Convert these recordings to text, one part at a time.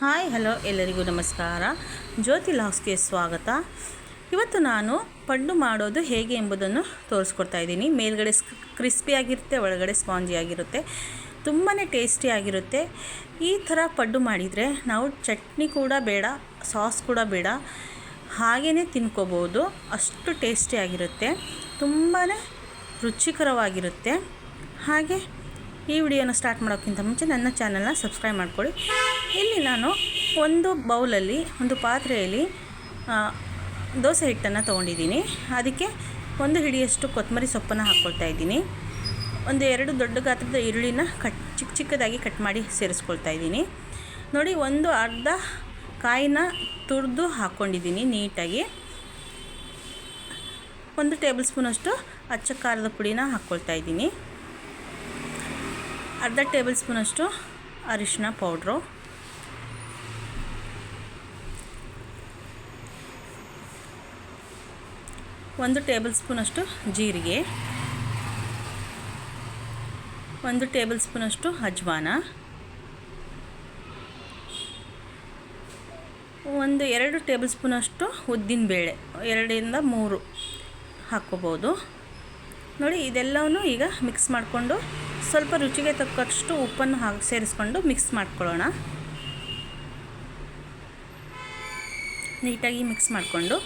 Hi hello ಎಲ್ಲರಿಗೂ ನಮಸ್ಕಾರ. ಜ್ಯೋತಿ ಲಾಗ್ಸ್ಗೆ ಸ್ವಾಗತ. ಇವತ್ತು ನಾನು ಪಡ್ಡು ಮಾಡೋದು ಹೇಗೆ ಎಂಬುದನ್ನು ತೋರಿಸ್ಕೊಡ್ತಾ ಇದ್ದೀನಿ. ಮೇಲ್ಗಡೆ ಕ್ರಿಸ್ಪಿಯಾಗಿರುತ್ತೆ, ಒಳಗಡೆ ಸ್ಪಾಂಜಿಯಾಗಿರುತ್ತೆ, ತುಂಬಾ ಟೇಸ್ಟಿಯಾಗಿರುತ್ತೆ. ಈ ಥರ ಪಡ್ಡು ಮಾಡಿದರೆ ನಾವು ಚಟ್ನಿ ಕೂಡ ಬೇಡ, ಸಾಸ್ ಕೂಡ ಬೇಡ, ಹಾಗೇ ತಿನ್ಕೋಬೋದು. ಅಷ್ಟು ಟೇಸ್ಟಿಯಾಗಿರುತ್ತೆ, ತುಂಬಾ ರುಚಿಕರವಾಗಿರುತ್ತೆ. ಹಾಗೆ ಈ ವಿಡಿಯೋನ ಸ್ಟಾರ್ಟ್ ಮಾಡೋಕ್ಕಿಂತ ಮುಂಚೆ ನನ್ನ ಚಾನಲ್ನ ಸಬ್ಸ್ಕ್ರೈಬ್ ಮಾಡ್ಕೊಳ್ಳಿ. ಇಲ್ಲಿ ನಾನು ಒಂದು ಬೌಲಲ್ಲಿ, ಒಂದು ಪಾತ್ರೆಯಲ್ಲಿ ದೋಸೆ ಹಿಟ್ಟನ್ನು ತೊಗೊಂಡಿದ್ದೀನಿ. ಅದಕ್ಕೆ ಒಂದು ಹಿಡಿಯಷ್ಟು ಕೊತ್ತಂಬರಿ ಸೊಪ್ಪನ್ನು ಹಾಕ್ಕೊಳ್ತಾ ಇದ್ದೀನಿ. ಒಂದು 2 ದೊಡ್ಡ ಗಾತ್ರದ ಈರುಳ್ಳಿನ ಚಿಕ್ಕದಾಗಿ ಕಟ್ ಮಾಡಿ ಸೇರಿಸ್ಕೊಳ್ತಾ ಇದ್ದೀನಿ. ನೋಡಿ, ಒಂದು ಅರ್ಧ ಕಾಯಿನ ತುರಿದು ಹಾಕ್ಕೊಂಡಿದ್ದೀನಿ ನೀಟಾಗಿ. 1 ಟೇಬಲ್ ಸ್ಪೂನಷ್ಟು ಅಚ್ಚ ಖಾರದ ಪುಡಿನ ಹಾಕ್ಕೊಳ್ತಾ ಇದ್ದೀನಿ. ಅರ್ಧ ಟೇಬಲ್ ಸ್ಪೂನಷ್ಟು ಅರಿಶಿನ ಪೌಡ್ರು, 1 ಟೇಬಲ್ ಸ್ಪೂನಷ್ಟು ಜೀರಿಗೆ, 1 ಟೇಬಲ್ ಸ್ಪೂನಷ್ಟು ಅಜ್ವಾನ, 2 ಟೇಬಲ್ ಸ್ಪೂನಷ್ಟು ಉದ್ದಿನಬೇಳೆ, 2ರಿಂದ 3 ಹಾಕ್ಕೋಬೋದು. ನೋಡಿ, ಇದೆಲ್ಲವೂ ಈಗ ಮಿಕ್ಸ್ ಮಾಡಿಕೊಂಡು ಸ್ವಲ್ಪ ರುಚಿಗೆ ತಕ್ಕಷ್ಟು ಉಪ್ಪನ್ನು ಸೇರಿಸ್ಕೊಂಡು ಮಿಕ್ಸ್ ಮಾಡ್ಕೊಳ್ಳೋಣ. ನೀಟಾಗಿ ಮಿಕ್ಸ್ ಮಾಡಿಕೊಂಡು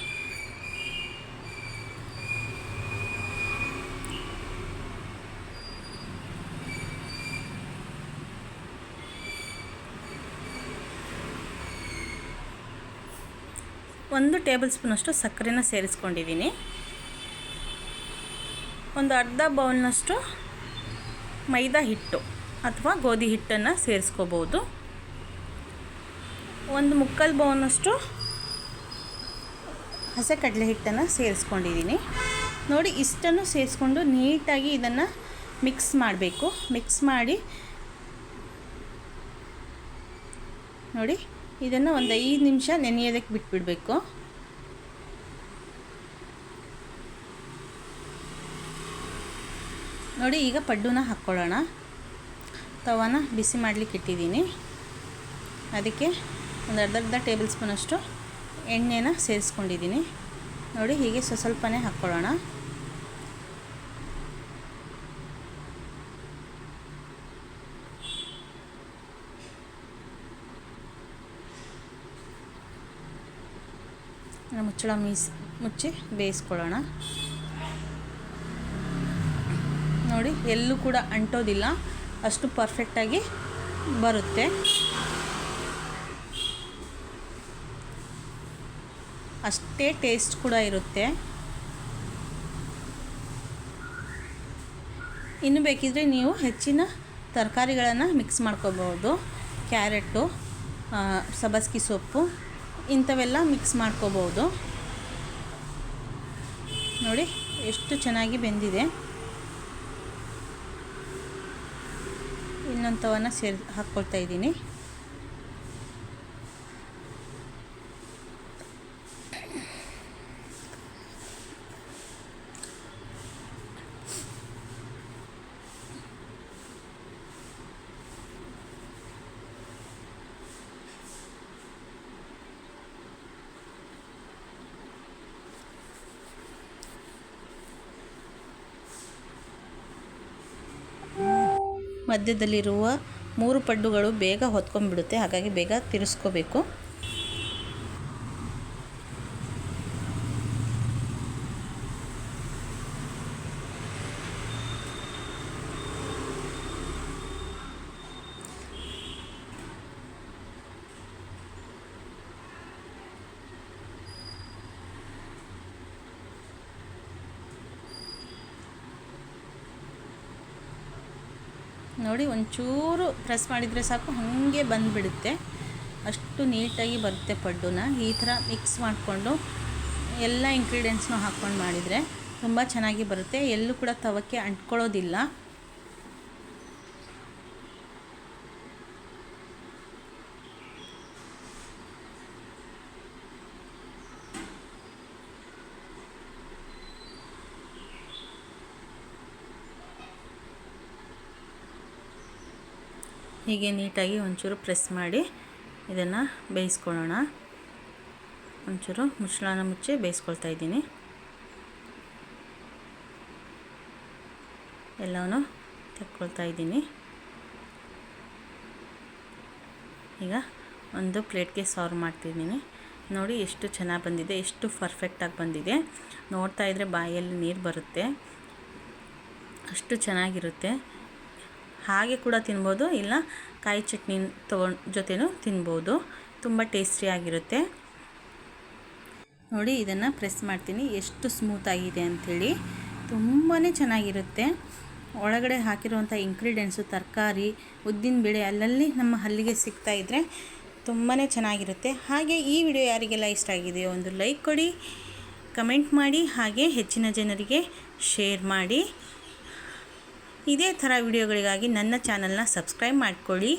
ಒಂದು ಟೇಬಲ್ ಸ್ಪೂನಷ್ಟು ಸಕ್ಕರೆನ ಸೇರಿಸ್ಕೊಂಡಿದ್ದೀನಿ. ಒಂದು ಅರ್ಧ ಬೌಲ್ನಷ್ಟು ಮೈದಾ ಹಿಟ್ಟು ಅಥವಾ ಗೋಧಿ ಹಿಟ್ಟನ್ನು ಸೇರಿಸ್ಕೋಬೋದು. 1/4 ಬೌಲ್ನಷ್ಟು ಹಸಿ ಕಡಲೆ ಹಿಟ್ಟನ್ನು ಸೇರಿಸ್ಕೊಂಡಿದ್ದೀನಿ. ನೋಡಿ, ಇಷ್ಟನ್ನು ಸೇರಿಸ್ಕೊಂಡು ನೀಟಾಗಿ ಇದನ್ನು ಮಿಕ್ಸ್ ಮಾಡಬೇಕು. ಮಿಕ್ಸ್ ಮಾಡಿ ನೋಡಿ, ಇದನ್ನು ಒಂದು 5 ನಿಮಿಷ ನೆನೆಯೋದಕ್ಕೆ ಬಿಟ್ಬಿಡಬೇಕು. ನೋಡಿ, ಈಗ ಪಡ್ಡುನ ಹಾಕ್ಕೊಳ್ಳೋಣ. ತವಾನ ಬಿಸಿ ಮಾಡಲಿಕ್ಕೆ ಇಟ್ಟಿದ್ದೀನಿ. ಅದಕ್ಕೆ ಒಂದು ಅರ್ಧ ಟೇಬಲ್ ಸ್ಪೂನಷ್ಟು ಎಣ್ಣೆನ ಸೇರಿಸ್ಕೊಂಡಿದ್ದೀನಿ. ನೋಡಿ, ಹೀಗೆ ಸ್ವಲ್ಪನೇ ಹಾಕ್ಕೊಳ್ಳೋಣ. ಮುಚ್ಚಳ ಮುಚ್ಚಿ ಬೇಯಿಸ್ಕೊಳ್ಳೋಣ. ನೋಡಿ, ಎಲ್ಲೂ ಕೂಡ ಅಂಟೋದಿಲ್ಲ, ಅಷ್ಟು ಪರ್ಫೆಕ್ಟಾಗಿ ಬರುತ್ತೆ. ಅಷ್ಟೇ ಟೇಸ್ಟ್ ಕೂಡ ಇರುತ್ತೆ. ಇನ್ನು ಬೇಕಿದ್ರೆ ನೀವು ಹೆಚ್ಚಿನ ತರಕಾರಿಗಳನ್ನು ಮಿಕ್ಸ್ ಮಾಡ್ಕೋಬೋದು. ಕ್ಯಾರೆಟು, ಸಬ್ಬಸ್ಗೆ ಸೊಪ್ಪು, ಇಂಥವೆಲ್ಲ ಮಿಕ್ಸ್ ಮಾಡ್ಕೋಬೋದು. ನೋಡಿ, ಎಷ್ಟು ಚೆನ್ನಾಗಿ ಬೆಂದಿದೆ. ಇನ್ನೊಂದು ತವನ ಹಾಕ್ಕೊಳ್ತಾ ಇದ್ದೀನಿ. ಮಧ್ಯದಲ್ಲಿರುವ 3 ಪಡ್ಡುಗಳು ಬೇಗ ಹೊತ್ಕೊಂಡ್ಬಿಡುತ್ತೆ, ಹಾಗಾಗಿ ಬೇಗ ತಿರ್ಸ್ಕೋಬೇಕು. ನೋಡಿ, ಒಂಚೂರು ಪ್ರೆಸ್ ಮಾಡಿದರೆ ಸಾಕು, ಹಾಗೆ ಬಂದುಬಿಡುತ್ತೆ. ಅಷ್ಟು ನೀಟಾಗಿ ಬರುತ್ತೆ ಪಡ್ಡುನ. ಈ ಥರ ಮಿಕ್ಸ್ ಮಾಡಿಕೊಂಡು ಎಲ್ಲ ಇಂಗ್ರೀಡಿಯೆಂಟ್ಸ್ನೂ ಹಾಕ್ಕೊಂಡು ಮಾಡಿದರೆ ತುಂಬ ಚೆನ್ನಾಗಿ ಬರುತ್ತೆ. ಎಲ್ಲೂ ಕೂಡ ತವಕ್ಕೆ ಅಂಟ್ಕೊಳ್ಳೋದಿಲ್ಲ. ಹೀಗೆ ನೀಟಾಗಿ ಒಂಚೂರು ಪ್ರೆಸ್ ಮಾಡಿ ಇದನ್ನು ಬೇಯಿಸ್ಕೊಳ್ಳೋಣ. ಒಂಚೂರು ಮುಚ್ಚಳನ ಮುಚ್ಚಿ ಬೇಯಿಸ್ಕೊಳ್ತಾ ಇದ್ದೀನಿ. ಎಲ್ಲವೂ ತೆಕ್ಕೊಳ್ತಾ ಇದ್ದೀನಿ. ಈಗ ಒಂದು ಪ್ಲೇಟ್ಗೆ ಸರ್ವ್ ಮಾಡ್ತಿದ್ದೀನಿ. ನೋಡಿ ಎಷ್ಟು ಚೆನ್ನಾಗಿ ಬಂದಿದೆ, ಎಷ್ಟು ಪರ್ಫೆಕ್ಟಾಗಿ ಬಂದಿದೆ. ನೋಡ್ತಾ ಇದ್ದರೆ ಬಾಯಲ್ಲಿ ನೀರು ಬರುತ್ತೆ, ಅಷ್ಟು ಚೆನ್ನಾಗಿರುತ್ತೆ. ಹಾಗೆ ಕೂಡ ತಿನ್ಬೋದು, ಇಲ್ಲ ಕಾಯಿ ಚಟ್ನಿ ಜೊತೆನೂ ತಿನ್ಬೋದು. ತುಂಬ ಟೇಸ್ಟಿಯಾಗಿರುತ್ತೆ. ನೋಡಿ ಇದನ್ನು ಪ್ರೆಸ್ ಮಾಡ್ತೀನಿ, ಎಷ್ಟು ಸ್ಮೂತಾಗಿದೆ ಅಂಥೇಳಿ. ತುಂಬಾ ಚೆನ್ನಾಗಿರುತ್ತೆ. ಒಳಗಡೆ ಹಾಕಿರುವಂಥ ಇಂಗ್ರೀಡಿಯೆಂಟ್ಸು, ತರಕಾರಿ, ಉದ್ದಿನಬೇಳೆ ಅಲ್ಲಲ್ಲಿ ನಮ್ಮ ಹಲ್ಲಿಗೆ ಸಿಗ್ತಾಯಿದ್ರೆ ತುಂಬಾ ಚೆನ್ನಾಗಿರುತ್ತೆ. ಹಾಗೆ ಈ ವಿಡಿಯೋ ಯಾರಿಗೆಲ್ಲ ಇಷ್ಟ ಆಗಿದೆಯೋ ಒಂದು ಲೈಕ್ ಕೊಡಿ, ಕಮೆಂಟ್ ಮಾಡಿ, ಹಾಗೆ ಹೆಚ್ಚಿನ ಜನರಿಗೆ ಶೇರ್ ಮಾಡಿ. ಇದೇ ಥರ ವಿಡಿಯೋಗಳಿಗಾಗಿ ನನ್ನ ಚಾನಲ್ನ ಸಬ್ಸ್ಕ್ರೈಬ್ ಮಾಡ್ಕೊಳ್ಳಿ.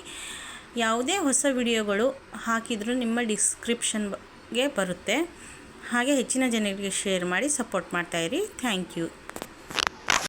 ಯಾವುದೇ ಹೊಸ ವಿಡಿಯೋಗಳು ಹಾಕಿದರೂ ನಿಮ್ಮ ಡಿಸ್ಕ್ರಿಪ್ಷನ್ಗೆ ಬರುತ್ತೆ. ಹಾಗೆ ಹೆಚ್ಚಿನ ಜನರಿಗೆ ಶೇರ್ ಮಾಡಿ ಸಪೋರ್ಟ್ ಮಾಡ್ತಾಯಿರಿ. Thank you.